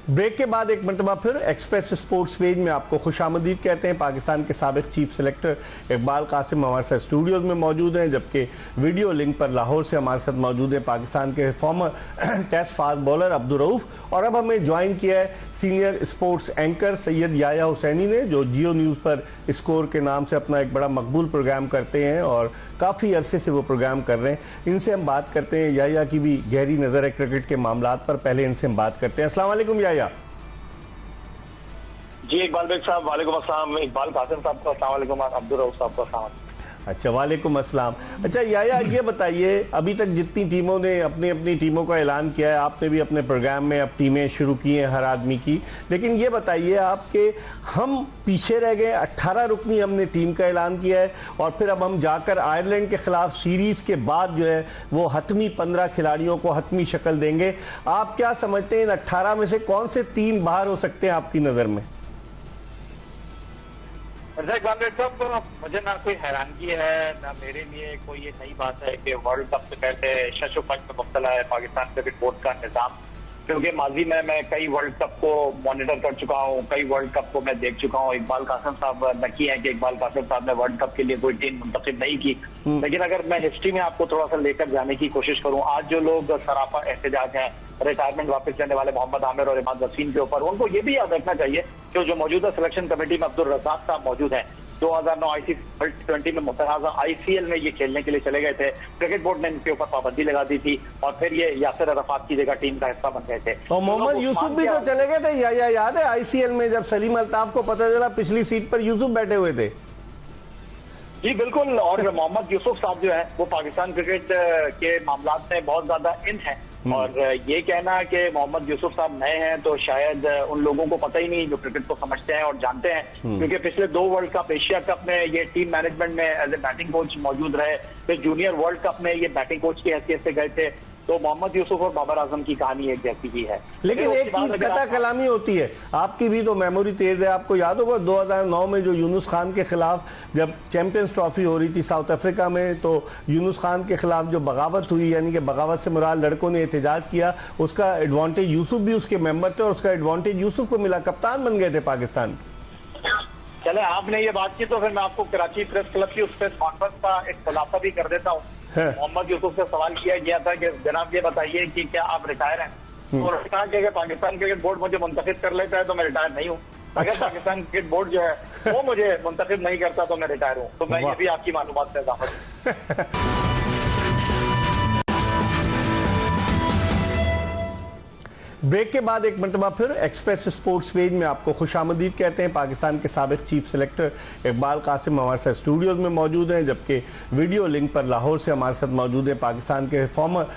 A: Break के बाद एक मरतबा फिर एक्सप्रेस स्पोर्ट्स पेज में आपको खुशामदीद कहते हैं। पाकिस्तान के साबिक चीफ सेलेक्टर इकबाल कासिम हमारे साथ स्टूडियोज में मौजूद हैं, जबकि वीडियो लिंक पर लाहौर से हमारे साथ मौजूद है पाकिस्तान के former test fast bowler Abdul Rauf. और अब हमें ज्वाइन किया है senior sports anchor Syed Yahya Hussaini ने, जो जियो न्यूज़ पर स्कोर के नाम से अपना एक बड़ा मकबूल प्रोग्राम करते हैं और काफ़ी अरसे से वो प्रोग्राम कर रहे हैं। इनसे हम बात करते हैं। याया की भी गहरी नज़र है क्रिकेट के मामलात पर। पहले इनसे हम बात करते हैं। अस्सलाम वालेकुम याया।
D: जी इकबाल बेग साहब, वालेकुम अस्सलाम। इकबाल कासिम साहब को अस्सलाम वालेकुम, अब्दुल रऊफ साहब को अस्सलाम।
A: अच्छा, वालेकुम अस्सलाम। अच्छा याया, ये बताइए, अभी तक जितनी टीमों ने अपनी अपनी टीमों का ऐलान किया है, आपने भी अपने प्रोग्राम में अब टीमें शुरू की हैं हर आदमी की, लेकिन ये बताइए आपके हम पीछे रह गए। 18 रुकनी हमने टीम का ऐलान किया है और फिर अब हम जाकर आयरलैंड के खिलाफ सीरीज के बाद जो है वो हतमी 15 खिलाड़ियों को हतमी शक्ल देंगे। आप क्या समझते हैं इन 18 में से कौन से 3 बाहर हो सकते हैं आपकी नज़र में?
D: साहब, मुझे ना कोई हैरानगी है ना मेरे लिए कोई ये नई बात है कि वर्ल्ड कप से पहले शशोपंच में मुब्तला है पाकिस्तान क्रिकेट बोर्ड का निजाम क्योंकि माजी में मैं कई वर्ल्ड कप को मॉनिटर कर चुका हूँ, कई वर्ल्ड कप को मैं देख चुका हूँ। इकबाल कासिम साहब लकी है कि इकबाल कासिम साहब ने वर्ल्ड कप के लिए कोई टीम मुंतखब नहीं की। लेकिन अगर मैं हिस्ट्री में आपको थोड़ा सा लेकर जाने की कोशिश करूँ, आज जो लोग सराफा एहतजाज हैं रिटायरमेंट वापस लेने वाले मोहम्मद आमिर और इमाद वसीम के ऊपर, उनको ये भी याद रखना चाहिए कि जो मौजूदा सिलेक्शन कमेटी में अब्दुल रज़ाक साहब मौजूद हैं, 2009 ICC वर्ल्ड T20 में मुतनाज़ा ICL में ये खेलने के लिए चले गए थे। क्रिकेट बोर्ड ने इनके ऊपर पाबंदी लगा दी थी और फिर ये यासिर अरफात की जगह टीम का हिस्सा बन गए थे।
A: और मोहम्मद यूसुफ भी तो चले गए थे, या याद है ICL में जब सलीम अल्ताफ को पता चला पिछली सीट पर यूसुफ बैठे हुए थे?
D: जी बिल्कुल। और मोहम्मद यूसुफ साहब जो है वो पाकिस्तान क्रिकेट के मामलात में बहुत ज्यादा इन है। और ये कहना कि मोहम्मद यूसुफ साहब नए हैं तो शायद उन लोगों को पता ही नहीं जो क्रिकेट को समझते हैं और जानते हैं, क्योंकि पिछले 2 वर्ल्ड कप एशिया कप में ये टीम मैनेजमेंट में एज ए बैटिंग कोच मौजूद रहे, फिर जूनियर वर्ल्ड कप में ये बैटिंग कोच की हैसियत से गए थे। तो मोहम्मद यूसुफ और बाबर आजम की कहानी एक जैसी ही है।
A: लेकिन एक चीज कता कलामी होती है, आपकी भी तो मेमोरी तेज है, आपको याद होगा 2009 में जो यूनुस खान के खिलाफ जब चैंपियंस ट्रॉफी हो रही थी साउथ अफ्रीका में, तो यूनुस खान के खिलाफ जो बगावत हुई, यानी कि बगावत से मुराद लड़कों ने एहतजाज किया, उसका एडवांटेज यूसुफ भी उसके मेंबर थे और उसका एडवांटेज यूसुफ को मिला, कप्तान बन गए थे पाकिस्तान।
D: चले आपने ये बात की तो फिर मैं आपको कराची प्रेस क्लब की उस प्रेस कॉन्फ्रेंस का एक खुलासा भी कर देता हूँ। मोहम्मद यूसुफ से सवाल किया गया था कि जनाब ये बताइए कि क्या आप रिटायर हैं, तो उन्होंने कहा कि अगर पाकिस्तान क्रिकेट बोर्ड मुझे मुंतखब कर लेता है तो मैं रिटायर नहीं हूँ, अगर पाकिस्तान क्रिकेट बोर्ड जो है वो मुझे मुंतखब नहीं करता तो मैं रिटायर हूँ। तो मैं ये भी आपकी मालूमात से इजाफा
A: ब्रेक के बाद एक मरतबा फिर एक्सप्रेस स्पोर्ट्स पेज में आपको खुशामदीद कहते हैं। पाकिस्तान के साबिक चीफ सेलेक्टर इकबाल कासिम हमारे साथ स्टूडियोज में मौजूद हैं, जबकि वीडियो लिंक पर लाहौर से हमारे साथ मौजूद है पाकिस्तान के former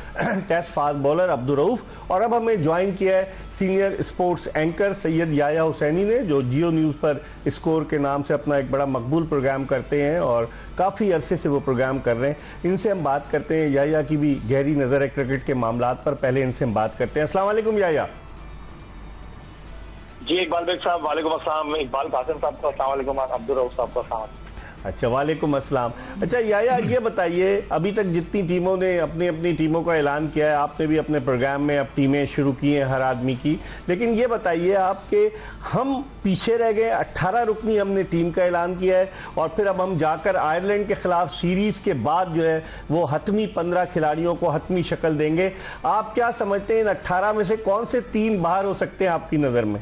A: test fast bowler Abdul Rauf. और अब हमें ज्वाइन किया है senior sports anchor Syed Yahya Hussaini ने, जो जियो न्यूज़ पर स्कोर के नाम से अपना एक बड़ा मकबूल प्रोग्राम करते हैं और काफ़ी अरसे से वो प्रोग्राम कर रहे हैं। इनसे हम बात करते हैं, याया की भी गहरी नज़र है क्रिकेट के मामलात पर। पहले इनसे हम बात करते हैं। अस्सलाम वालेकुम याया।
D: जी इकबाल बेग साहब वालेकुम अस्सलाम। इकबाल कासिम साहब को अस्सलाम वालेकुम, अब्दुल रऊफ साहब को अस्सलाम।
A: अच्छा वालेकुम अस्सलाम। अच्छा याया ये बताइए, अभी तक जितनी टीमों ने अपनी अपनी टीमों का ऐलान किया है, आपने भी अपने प्रोग्राम में अब टीमें शुरू की हैं हर आदमी की, लेकिन ये बताइए आपके हम पीछे रह गए, 18 रुकनी हमने टीम का ऐलान किया है और फिर अब हम जाकर आयरलैंड के खिलाफ सीरीज के बाद जो है वो हतमी 15 खिलाड़ियों को हतमी शक्ल देंगे। आप क्या समझते हैं इन 18 में से कौन से 3 बाहर हो सकते हैं आपकी नज़र में?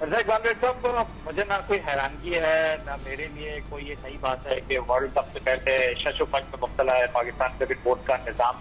D: साहब मुझे ना कोई हैरानगी है ना मेरे लिए कोई ये नई बात है कि वर्ल्ड कप से पहले शशुफट में मुब्तला है पाकिस्तान क्रिकेट बोर्ड का निज़ाम,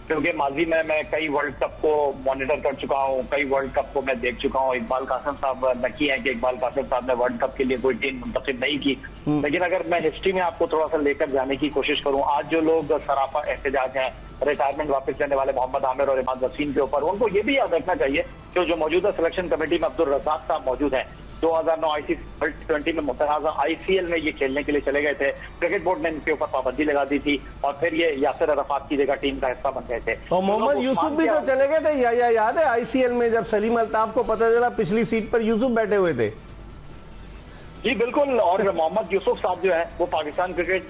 D: क्योंकि माजी में मैं कई वर्ल्ड कप को मॉनिटर कर चुका हूँ, कई वर्ल्ड कप को मैं देख चुका हूँ। इकबाल कासिम साहब लकी है कि इकबाल कासिम साहब ने वर्ल्ड कप के लिए कोई टीम मुंतखब नहीं की। लेकिन अगर मैं हिस्ट्री में आपको थोड़ा सा लेकर जाने की कोशिश करूँ, आज जो लोग सराफा एहतजाज हैं रिटायरमेंट वापस लेने वाले मोहम्मद आमिर और इमाद वसीम के ऊपर, उनको ये भी याद रखना चाहिए कि जो मौजूदा सिलेक्शन कमेटी में अब्दुल रज़ाक साहब मौजूद हैं, 2009 ICC वर्ल्ड T20 में मुतनाज़ा ICL में ये खेलने के लिए चले गए थे। क्रिकेट बोर्ड ने इनके ऊपर पाबंदी लगा दी थी और फिर ये यासिर अरफात की जगह टीम का हिस्सा बन गए थे।
A: और मोहम्मद यूसुफ भी तो चले गए थे, या याद है ICL में जब सलीम अल्ताफ को पता चला पिछली सीट पर यूसुफ बैठे हुए थे?
D: जी बिल्कुल। और मोहम्मद यूसुफ साहब जो है वो पाकिस्तान क्रिकेट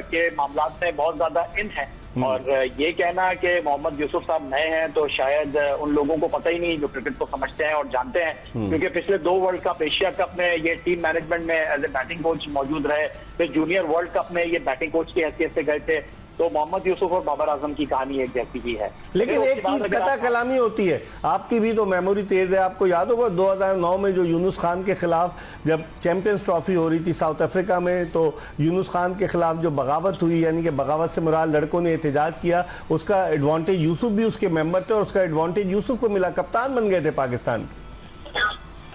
D: के मामलात में बहुत ज्यादा इन है। और ये कहना कि मोहम्मद यूसुफ साहब नए हैं तो शायद उन लोगों को पता ही नहीं जो क्रिकेट को समझते हैं और जानते हैं, क्योंकि पिछले 2 वर्ल्ड कप एशिया कप में ये टीम मैनेजमेंट में एज ए बैटिंग कोच मौजूद रहे, फिर जूनियर वर्ल्ड कप में ये बैटिंग कोच की हैसियत से गए थे। तो मोहम्मद यूसुफ और बाबर आजम की कहानी एक जैसी ही है।
A: लेकिन एक चीज कता कलामी होती है, आपकी भी तो मेमोरी तेज है, आपको याद होगा 2009 में जो यूनुस खान के खिलाफ जब चैंपियंस ट्रॉफी हो रही थी साउथ अफ्रीका में, तो यूनुस खान के खिलाफ जो बगावत हुई, यानी कि बगावत से मुराद लड़कों ने एहतजाज किया, उसका एडवांटेज यूसुफ भी उसके मेंबर थे और उसका एडवांटेज यूसुफ को मिला, कप्तान बन गए थे पाकिस्तान।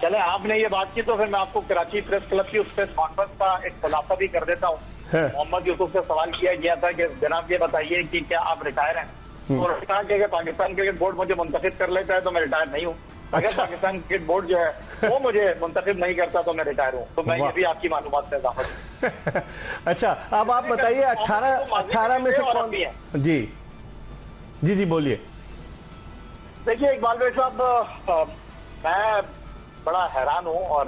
D: चले आपने ये बात की तो फिर मैं आपको कराची प्रेस क्लब की उस प्रेस कॉन्फ्रेंस का एक खुलासा भी कर देता हूँ। मोहम्मद यूसुफ से सवाल किया गया था कि जनाब ये बताइए कि क्या आप रिटायर हैं, तो उन्होंने कहा कि अगर पाकिस्तान क्रिकेट बोर्ड मुझे मुंतखब कर लेता है तो मैं रिटायर नहीं हूँ, अगर पाकिस्तान क्रिकेट बोर्ड जो है वो मुझे मुंतखब नहीं करता तो मैं रिटायर हूँ। तो मैं ये भी आपकी मालूमात से इजाफा
A: अच्छा अब आप बताइए 18 में से कौन? जी जी जी बोलिए।
D: देखिए इकबाल भाई साहब, मैं बड़ा हैरान हूँ और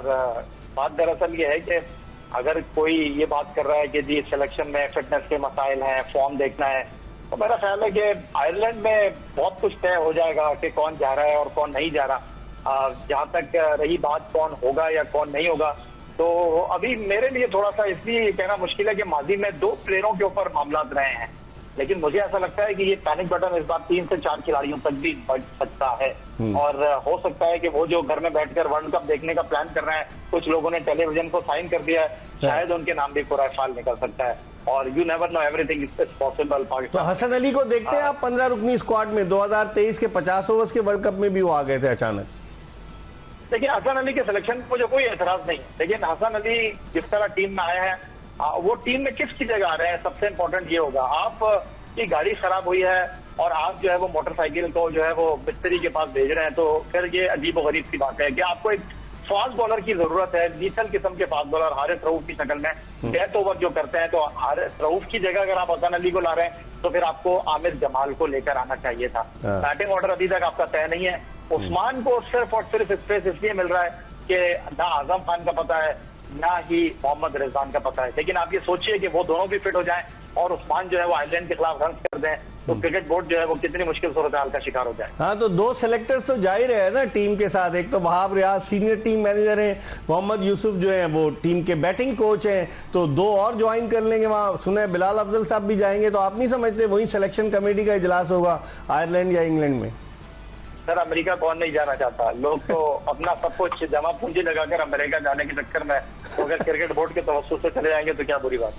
D: बात दरअसल ये है कि अगर कोई ये बात कर रहा है कि जी सिलेक्शन में फिटनेस के मसाइल हैं, फॉर्म देखना है, तो मेरा ख्याल है कि आयरलैंड में बहुत कुछ तय हो जाएगा कि कौन जा रहा है और कौन नहीं जा रहा। जहां तक रही बात कौन होगा या कौन नहीं होगा, तो अभी मेरे लिए थोड़ा सा इसलिए कहना मुश्किल है कि माजी में 2 प्लेयरों के ऊपर मामला रहे हैं, लेकिन मुझे ऐसा लगता है कि ये पैनिक बटन इस बार 3 से 4 खिलाड़ियों तक भी बढ़ सकता है। और हो सकता है कि वो जो घर में बैठकर वर्ल्ड कप देखने का प्लान कर रहे हैं, कुछ लोगों ने टेलीविजन को साइन कर दिया है, शायद उनके नाम भी पूरा साल निकल सकता है। और you never know, everything is possible.
A: तो हसन अली को देखते हैं आप 15 रुकनी स्क्वाड में। 2023 के 50 ओवर्स के वर्ल्ड कप में भी वो आ गए थे अचानक।
D: देखिए, हसन अली के सिलेक्शन पर मुझे कोई एतराज नहीं, लेकिन हसन अली जिस तरह टीम में आए हैं, वो टीम में किसकी जगह आ रहे हैं, सबसे इंपॉर्टेंट ये होगा। आप की गाड़ी खराब हुई है और आप जो है वो मोटरसाइकिल को जो है वो मिस्त्री के पास भेज रहे हैं, तो फिर ये अजीब और गरीब सी बात है कि आपको एक फास्ट बॉलर की जरूरत है, लीथल किस्म के फास्ट बॉलर हारिस रऊफ की शक्ल में डेथ ओवर जो करते हैं। तो हारिस रऊफ की जगह अगर आप हसन अली को ला रहे हैं तो फिर आपको आमिर जमाल को लेकर आना चाहिए था। बैटिंग ऑर्डर अभी तक आपका तय नहीं है। उस्मान को सिर्फ और सिर्फ स्पेस इसलिए मिल रहा है कि ना आजम खान का पता है ना ही मोहम्मद रिजवान का पता है, लेकिन आप ये सोचिए कि वो दोनों भी फिट हो जाएं और उस्मान जो है वो आयरलैंड के खिलाफ रन कर दें, तो क्रिकेट बोर्ड जो है वो कितनी मुश्किल सूरत हाल का शिकार हो जाए।
A: हाँ, तो 2 सेलेक्टर्स तो जा ही रहे हैं ना टीम के साथ। एक तो Wahab Riaz senior team manager हैं, मोहम्मद यूसुफ जो है वो टीम के बैटिंग कोच हैं, तो 2 और ज्वाइन कर लेंगे। वहां सुने बिलाल अफजल साहब भी जाएंगे। तो आप नहीं समझते वही सिलेक्शन कमेटी का इजलास होगा आयरलैंड या इंग्लैंड में?
D: सर, अमेरिका कौन नहीं जाना चाहता? लोग तो अपना सब कुछ जमा पूंजी लगाकर अमेरिका जाने के चक्कर में, तो अगर क्रिकेट बोर्ड के तवज्जुह से चले जाएंगे तो क्या बुरी बात,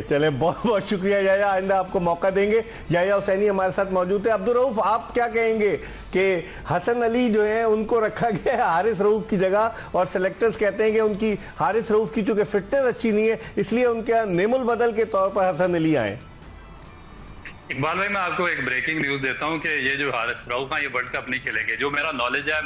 A: चले बहुत बहुत शुक्रिया याया, आइंदा आपको मौका देंगे। याया हुसैनी हमारे साथ मौजूद है। अब्दुल रऊफ, आप क्या कहेंगे कि हसन अली जो है उनको रखा गया है हारिस रऊफ की जगह, और सेलेक्टर्स कहते हैं कि उनकी हारिस रऊफ की चूंकि फिटनेस अच्छी नहीं है इसलिए उनके नेमुल बदल के तौर पर हसन अली आए।
C: इकबाल भाई, मैं आपको एक ब्रेकिंग न्यूज देता हूं कि ये जो हारिस रऊफ है ये वर्ल्ड कप नहीं खेलेंगे। जो मेरा नॉलेज है,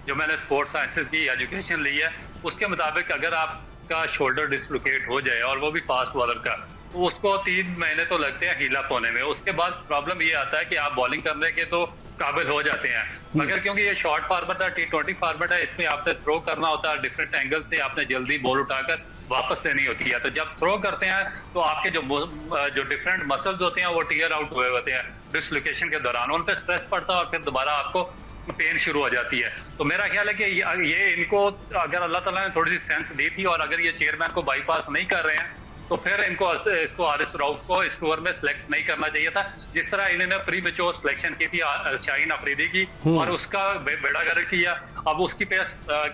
C: जो मैंने स्पोर्ट्स साइंसेज की एजुकेशन ली है, उसके मुताबिक अगर आपका शोल्डर डिसलोकेट हो जाए और वो भी फास्ट बॉलर का, तो उसको 3 महीने तो लगते हैं हील अप होने में। उसके बाद प्रॉब्लम ये आता है कि आप बॉलिंग करने के तो काबिल हो जाते हैं, मगर क्योंकि ये शॉर्ट फॉर्मेट है, T20 फॉर्मेट है, इसमें आपने थ्रो करना होता है डिफरेंट एंगल से, आपने जल्दी बॉल उठाकर वापस लेनी होती है। तो जब थ्रो करते हैं तो आपके जो डिफरेंट मसल्स होते हैं वो टीयर आउट हुए होते हैं डिसलोकेशन के दौरान, उन पर स्ट्रेस पड़ता है और फिर दोबारा आपको पेन शुरू हो जाती है। तो मेरा ख्याल है कि ये इनको अगर अल्लाह ताला ने थोड़ी सी सेंस दी थी और अगर ये चेयरमैन को बाईपास नहीं कर रहे हैं तो फिर इसको हारिस रऊफ को इस टूर में सिलेक्ट नहीं करना चाहिए था, जिस तरह इन्होंने प्री मैच्योर सिलेक्शन की थी शाहीन अफरीदी की और उसका बेड़ा गर्क किया। अब उसकी पेस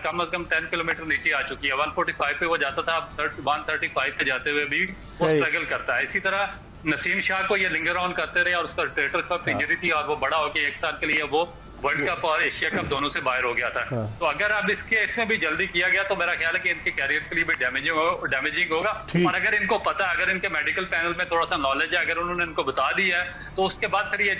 C: कम से कम 10 किलोमीटर नीचे आ चुकी है। 145 पे वो जाता था, अब 135 पे जाते हुए भी वो स्ट्रगल करता है। इसी तरह नसीम शाह को ये लिंगर ऑन करते रहे और उसका टेटर कप इंजरी थी और वो बड़ा होकर 1 साल के लिए वो वर्ल्ड कप और एशिया कप दोनों से बाहर हो गया था। तो अगर अब इसमें भी जल्दी किया गया तो मेरा ख्याल है कि इनके कैरियर के लिए भी डैमेजिंग होगा। और अगर इनको पता, अगर इनके मेडिकल पैनल में थोड़ा सा नॉलेज है, अगर उन्होंने इनको बता दिया है तो उसके बाद फिर ये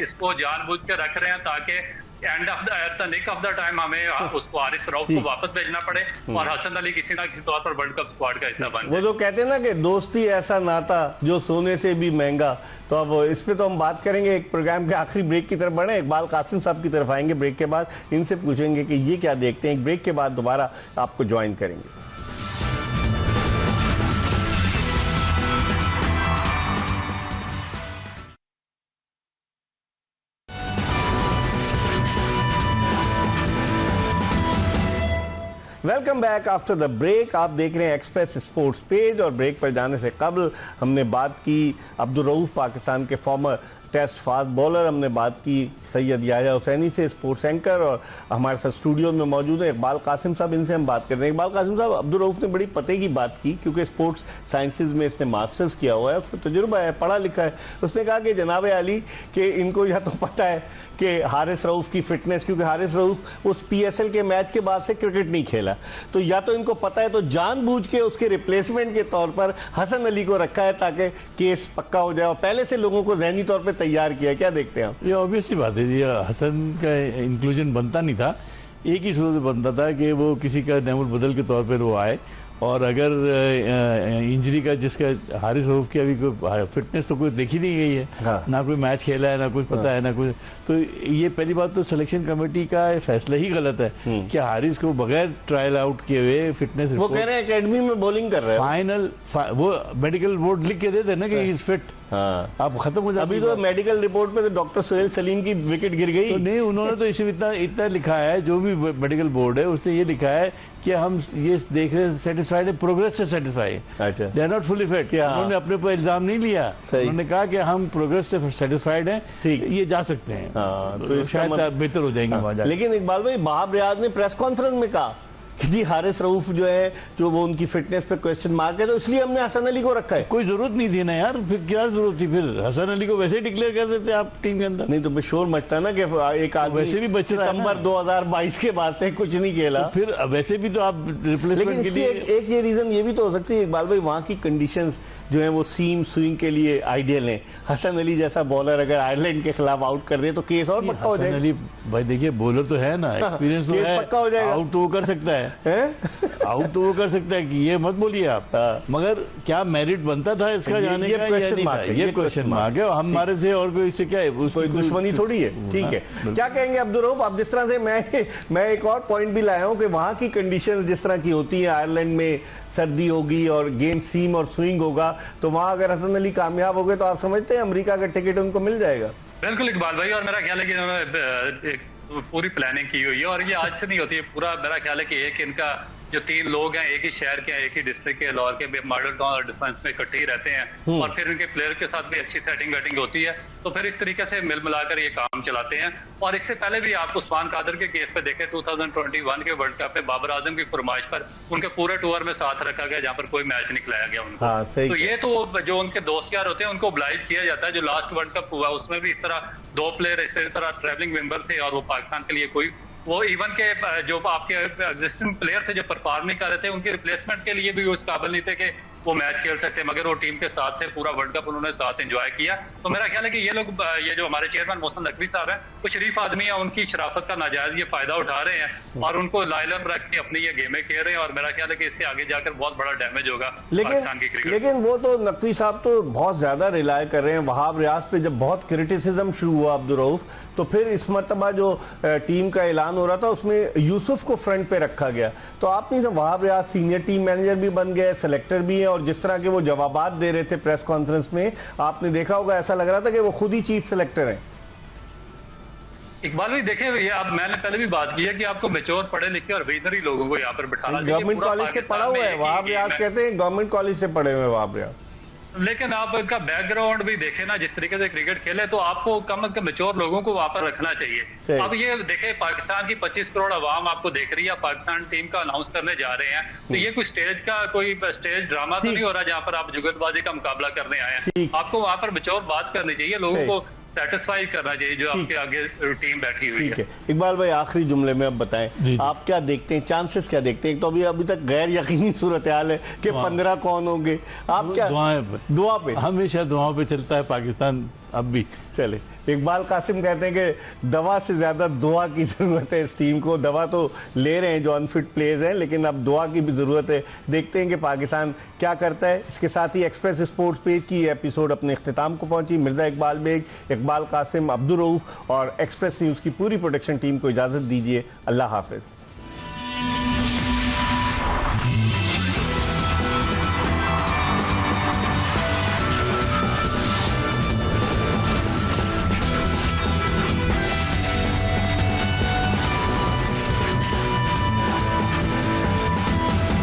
C: इसको जानबूझ के रख रहे हैं ताकि end of the nick of the time हमें उसको हारिस रऊफ को वापस भेजना पड़े और हसन अली किसी ना किसी तौर पर वर्ल्ड कप स्क्वाड का हिस्सा बन।
A: वो जो कहते हैं ना कि दोस्ती ऐसा नाता जो सोने से भी महंगा, तो अब इस पे तो हम बात करेंगे। एक प्रोग्राम के आखिरी ब्रेक की तरफ बढ़े, इकबाल कासिम साहब की तरफ आएंगे ब्रेक के बाद, इनसे पूछेंगे कि ये क्या देखते हैं। एक ब्रेक के बाद दोबारा आपको ज्वाइन करेंगे। Welcome back after the break. आप देख रहे हैं एक्सप्रेस स्पोर्ट्स पेज, और ब्रेक पर जाने से कबल हमने बात की अब्दुल रऊफ पाकिस्तान के फॉर्मर टेस्ट फास्ट बॉलर, हमने बात की सैयद याया हुसैनी से स्पोर्ट्स एंकर, और हमारे साथ स्टूडियो में मौजूद है इकबाल कासिम साहब, इनसे हम बात कर रहे हैं। इकबाल कासिम साहब, अब्दुल रऊफ ने बड़ी पते की बात की क्योंकि स्पोर्ट्स साइंसेज में इसने मास्टर्स किया हुआ है, उसको तजुर्बा है, पढ़ा लिखा है। उसने कहा कि जनाब अली कि इनको या तो पता है कि हारिस रऊफ की फिटनेस, क्योंकि हारिस रऊफ उस PSL के मैच के बाद से क्रिकेट नहीं खेला, तो या तो इनको पता है तो जानबूझ के उसके रिप्लेसमेंट के तौर पर हसन अली को रखा है ताकि केस पक्का हो जाए, और पहले से लोगों को ज़हनी तौर पर तैयार किया। क्या देखते हैं आप?
B: ये ऑब्वियस सी बात है जी, हसन का इंक्लूजन बनता नहीं था। एक ही सूरत बनता था कि वो किसी का नेमुल बदल के तौर पर वो आए और अगर इंजरी का जिसका हारिस रऊफ की अभी कोई फिटनेस तो कोई देखी नहीं गई है,
A: हाँ।
B: ना कोई मैच खेला है, ना कुछ पता है, ना कुछ, तो ये पहली बात तो सिलेक्शन कमेटी का फैसला ही गलत है कि हारिस को बगैर ट्रायल आउट किए हुए फिटनेस
A: वो कह रहे हैं एकेडमी में बॉलिंग कर रहे हैं,
B: वो मेडिकल बोर्ड लिख के देते ना कि ही इज फिट,
A: हाँ।
B: आप खत्म हो जाए।
A: अभी तो मेडिकल रिपोर्ट में तो डॉक्टर सोहेल सलीम की विकेट गिर गई,
B: तो नहीं, उन्होंने तो इसमें इतना लिखा है, जो भी मेडिकल बोर्ड है उसने ये लिखा है कि हम ये देख रहे हैं सेटिस्फाइड है, प्रोग्रेस से सेटिस्फाइड,
A: अच्छा,
B: they are not fully fit. उन्होंने अपने ऊपर इल्जाम नहीं लिया, उन्होंने कहा कि हम प्रोग्रेस से सेटिस्फाइड हैं, ठीक, ये जा सकते हैं,
A: तो
B: शायद बेहतर हो जाएंगे वहां जाकर।
A: लेकिन इकबाल भाई, वहाब रियाज ने प्रेस कॉन्फ्रेंस में कहा कि जी हारिस रऊफ जो है, जो वो उनकी फिटनेस पे क्वेश्चन मार्क है, तो इसलिए हमने हसन अली को रखा है।
B: कोई जरूरत नहीं थी ना यार, फिर क्या जरूरत थी, फिर हसन अली को वैसे ही डिक्लेयर कर देते आप टीम के अंदर।
A: नहीं तो शोर मचता ना कि एक आदमी
B: वैसे भी बच रहा है,
A: सितंबर 2022 के बाद से कुछ नहीं खेला,
B: तो फिर वैसे भी तो आप रिप्लेसमेंट के लिए
A: एक ये रीजन ये भी तो हो सकती है इकबाल भाई, वहाँ की कंडीशंस जो है वो सीम स्विंग के लिए आइडियल हैं। हसन अली जैसा बॉलर अगर आयरलैंड के खिलाफ आउट कर दे तो केस और पक्का हो जाएगा।
B: हसन अली भाई देखिए बॉलर तो है ना, एक्सपीरियंस तो है,
A: पक्का हो जाएगा,
B: आउट तो वो कर सकता है, आउट तो वो कर सकता है, कि ये मत बोलिए आप, मगर क्या मेरिट बनता था इसका जाने का, या नहीं था, ये क्वेश्चन मार्क है। हमारे से और कोई इससे क्या है,
A: कोई दुश्मनी थोड़ी है, ठीक है। क्या कहेंगे अब्दुल रऊफ आप, जिस तरह से मैं एक और पॉइंट भी लाया हूं कि वहां की कंडीशंस जिस तरह की होती है, आयरलैंड में सर्दी होगी और गेम सीम और स्विंग होगा, तो वहां अगर हसन अली कामयाब हो गए तो आप समझते हैं अमेरिका का टिकट उनको मिल जाएगा?
C: बिल्कुल इकबाल भाई, और मेरा ख्याल है कि इन्होंने पूरी प्लानिंग की हुई है, और ये आज से नहीं होती है, पूरा मेरा ख्याल है कि एक इनका जो 3 लोग हैं, एक ही शहर के हैं, एक ही डिस्ट्रिक्ट के, लाहौर के, मॉडल टाउन और डिफेंस में इकट्ठे ही रहते हैं, और फिर इनके प्लेयर के साथ भी अच्छी सेटिंग वेटिंग होती है, तो फिर इस तरीके से मिल मिलाकर ये काम चलाते हैं। और इससे पहले भी आप उस्मान कादर के केस पे देखें, 2021 के वर्ल्ड कप पे बाबर आजम की फरमाइश पर उनके पूरे टूर में साथ रखा गया, जहाँ पर कोई मैच नहीं खिलाया गया उनको।
A: हाँ, सही।
C: तो ये तो जो उनके दोस्त यार होते हैं उनको ऑब्लाइज किया जाता है। जो लास्ट वर्ल्ड कप हुआ उसमें भी इस तरह 2 प्लेयर इस तरह ट्रैवलिंग मेंबर थे, और वो पाकिस्तान के लिए कोई, वो इवन के जो आपके एग्जिस्टिंग प्लेयर थे जो परफॉर्म नहीं कर रहे थे, उनके रिप्लेसमेंट के लिए भी उस काबिल नहीं थे कि वो मैच खेल सकते, मगर वो टीम के साथ थे, पूरा वर्ल्ड कप उन्होंने साथ एंजॉय किया। तो मेरा ख्याल है कि ये लोग, ये जो हमारे चेयरमैन मोहसिन नकवी साहब हैं, वो शरीफ आदमी है, उनकी शराफत का नाजायज ये फायदा उठा रहे हैं और उनको लाइलम रख के अपनी ये गेमें खेल रहे हैं, और मेरा ख्याल है कि इससे आगे जाकर बहुत बड़ा डैमेज होगा पाकिस्तान की क्रिकेट।
A: लेकिन वो तो नकवी साहब तो बहुत ज्यादा रिलाय कर रहे हैं वहाब रियाज पे। जब बहुत क्रिटिसिज्म शुरू हुआ अब्दुल रऊफ, तो फिर इस मरतबा जो टीम का ऐलान हो रहा था उसमें यूसुफ को फ्रंट पे रखा गया, तो आप नहीं, Wahab Riaz senior team manager भी बन गए, सेलेक्टर भी है, और जिस तरह के वो जवाबात दे रहे थे प्रेस कॉन्फ्रेंस में, आपने देखा होगा ऐसा लग रहा था कि वो खुद ही चीफ सेलेक्टर हैं।
C: इकबाल भाई देखें, ये आप, मैंने पहले भी बात की है कि आपको मेच्योर पढ़े लिखे और विजनरी लोगों को यहाँ पर बिठाना चाहिए।
A: गवर्नमेंट कॉलेज से पढ़ा हुआ है वहाब रियाज, कहते हैं गवर्नमेंट कॉलेज से पढ़े हुए वहाब रियाज,
C: लेकिन आप इनका बैकग्राउंड भी देखें ना, जिस तरीके से क्रिकेट खेले, तो आपको कम से कम मेच्योर लोगों को वहां पर रखना चाहिए। अब ये देखें, पाकिस्तान की 25 करोड़ आवाम आपको देख रही है, पाकिस्तान टीम का अनाउंस करने जा रहे हैं, तो ये कोई स्टेज ड्रामा तो नहीं हो रहा जहां पर आप जुगतबाजी का मुकाबला करने आए हैं। आपको वहां पर मेच्योर बात करनी चाहिए, लोगों को सेटिस्फाई करना चाहिए जो आपके आगे टीम बैठी हुई है।
A: इकबाल भाई आखिरी जुमले में अब बताएं, आप क्या देखते हैं, चांसेस क्या देखते हैं? तो अभी तक गैर यकीनी सूरत हाल है कि 15 कौन होंगे, आप क्या? दुआ पे हमेशा दुआ पे चलता है पाकिस्तान अब भी। चले, इकबाल कासिम कहते हैं कि दवा से ज्यादा दुआ की जरूरत है इस टीम को। दवा तो ले रहे हैं जो अनफिट प्लेयर्स हैं, लेकिन अब दुआ की भी जरूरत है। देखते हैं कि पाकिस्तान क्या करता है। इसके साथ ही एक्सप्रेस स्पोर्ट्स पेज की एपिसोड अपने इख्तिताम को पहुंची। मिर्जा इकबाल बेग, इकबाल कासिम, अब्दुल रऊफ और एक्सप्रेस न्यूज की पूरी प्रोडक्शन टीम को इजाजत दीजिए। अल्लाह हाफिज।